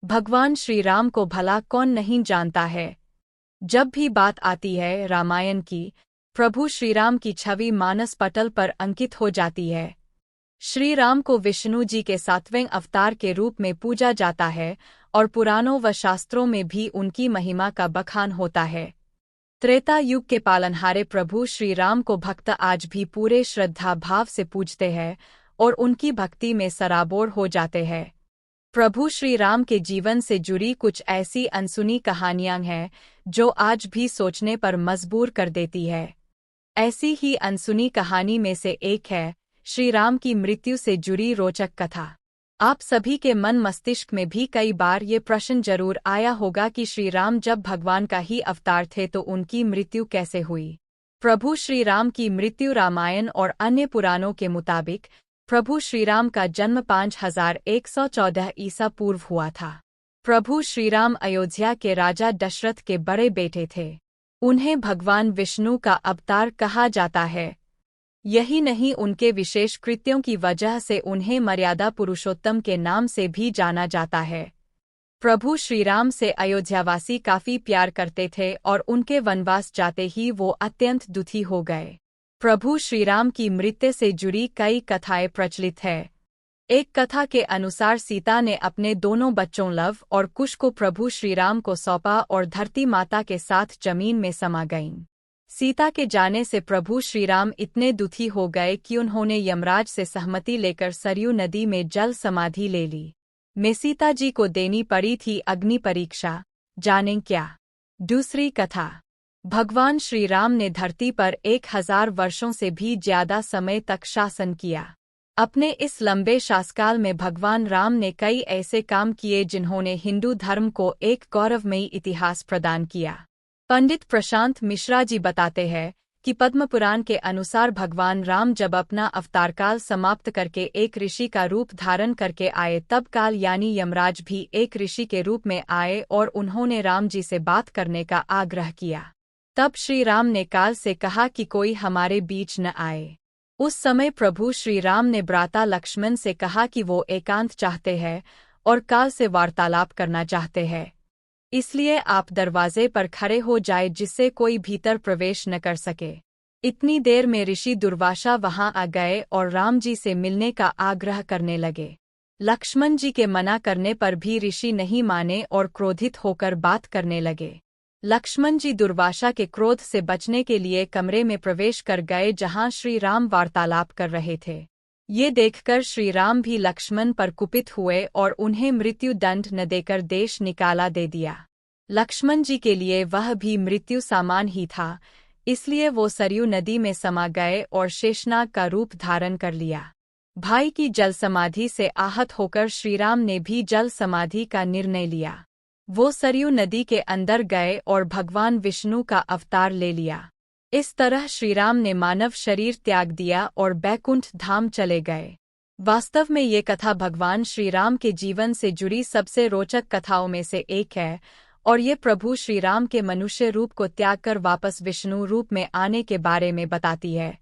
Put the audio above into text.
भगवान श्री राम को भला कौन नहीं जानता है। जब भी बात आती है रामायण की, प्रभु श्रीराम की छवि मानस पटल पर अंकित हो जाती है। श्री राम को विष्णु जी के 7वें अवतार के रूप में पूजा जाता है और पुराणों व शास्त्रों में भी उनकी महिमा का बखान होता है। त्रेता युग के पालनहारे प्रभु श्री राम को भक्त आज भी पूरे श्रद्धा भाव से पूजते हैं और उनकी भक्ति में सराबोर हो जाते हैं। प्रभु श्री राम के जीवन से जुड़ी कुछ ऐसी अनसुनी कहानियां हैं जो आज भी सोचने पर मजबूर कर देती है। ऐसी ही अनसुनी कहानी में से एक है श्री राम की मृत्यु से जुड़ी रोचक कथा। आप सभी के मन मस्तिष्क में भी कई बार ये प्रश्न जरूर आया होगा कि श्री राम जब भगवान का ही अवतार थे तो उनकी मृत्यु कैसे हुई। प्रभु श्री राम की मृत्यु रामायण और अन्य पुराणों के मुताबिक प्रभु श्रीराम का जन्म 5114 ईसा पूर्व हुआ था। प्रभु श्रीराम अयोध्या के राजा दशरथ के बड़े बेटे थे। उन्हें भगवान विष्णु का अवतार कहा जाता है। यही नहीं, उनके विशेष कृत्यों की वजह से उन्हें मर्यादा पुरुषोत्तम के नाम से भी जाना जाता है। प्रभु श्रीराम से अयोध्यावासी काफी प्यार करते थे और उनके वनवास जाते ही वो अत्यंत दुखी हो गए। प्रभु श्रीराम की मृत्यु से जुड़ी कई कथाएं प्रचलित है। एक कथा के अनुसार सीता ने अपने दोनों बच्चों लव और कुश को प्रभु श्रीराम को सौंपा और धरती माता के साथ जमीन में समा गईं। सीता के जाने से प्रभु श्रीराम इतने दुखी हो गए कि उन्होंने यमराज से सहमति लेकर सरयू नदी में जल समाधि ले ली। में सीता जी को देनी पड़ी थी अग्नि परीक्षा। जानें क्या। दूसरी कथा। भगवान श्री राम ने धरती पर 1000 वर्षों से भी ज्यादा समय तक शासन किया। अपने इस लंबे शासनकाल में भगवान राम ने कई ऐसे काम किए जिन्होंने हिंदू धर्म को एक गौरवमयी इतिहास प्रदान किया। पंडित प्रशांत मिश्रा जी बताते हैं कि पद्म पुराण के अनुसार भगवान राम जब अपना अवतारकाल समाप्त करके एक ऋषि का रूप धारण करके आए तब काल यानी यमराज भी एक ऋषि के रूप में आए और उन्होंने राम जी से बात करने का आग्रह किया। तब श्री राम ने काल से कहा कि कोई हमारे बीच न आए। उस समय प्रभु श्री राम ने भ्राता लक्ष्मण से कहा कि वो एकांत चाहते हैं और काल से वार्तालाप करना चाहते हैं, इसलिए आप दरवाजे पर खड़े हो जाए जिससे कोई भीतर प्रवेश न कर सके। इतनी देर में ऋषि दुर्वासा वहां आ गए और राम जी से मिलने का आग्रह करने लगे। लक्ष्मण जी के मना करने पर भी ऋषि नहीं माने और क्रोधित होकर बात करने लगे। लक्ष्मण जी दुर्वासा के क्रोध से बचने के लिए कमरे में प्रवेश कर गए जहां श्री राम वार्तालाप कर रहे थे। ये देखकर श्री राम भी लक्ष्मण पर कुपित हुए और उन्हें मृत्यु दंड न देकर देश निकाला दे दिया। लक्ष्मण जी के लिए वह भी मृत्यु समान ही था, इसलिए वो सरयू नदी में समा गए और शेषनाग का रूप धारण कर लिया। भाई की जल समाधि से आहत होकर श्रीराम ने भी जल समाधि का निर्णय लिया। वो सरयू नदी के अंदर गए और भगवान विष्णु का अवतार ले लिया। इस तरह श्रीराम ने मानव शरीर त्याग दिया और बैकुंठ धाम चले गए। वास्तव में ये कथा भगवान श्रीराम के जीवन से जुड़ी सबसे रोचक कथाओं में से एक है और ये प्रभु श्रीराम के मनुष्य रूप को त्याग कर वापस विष्णु रूप में आने के बारे में बताती है।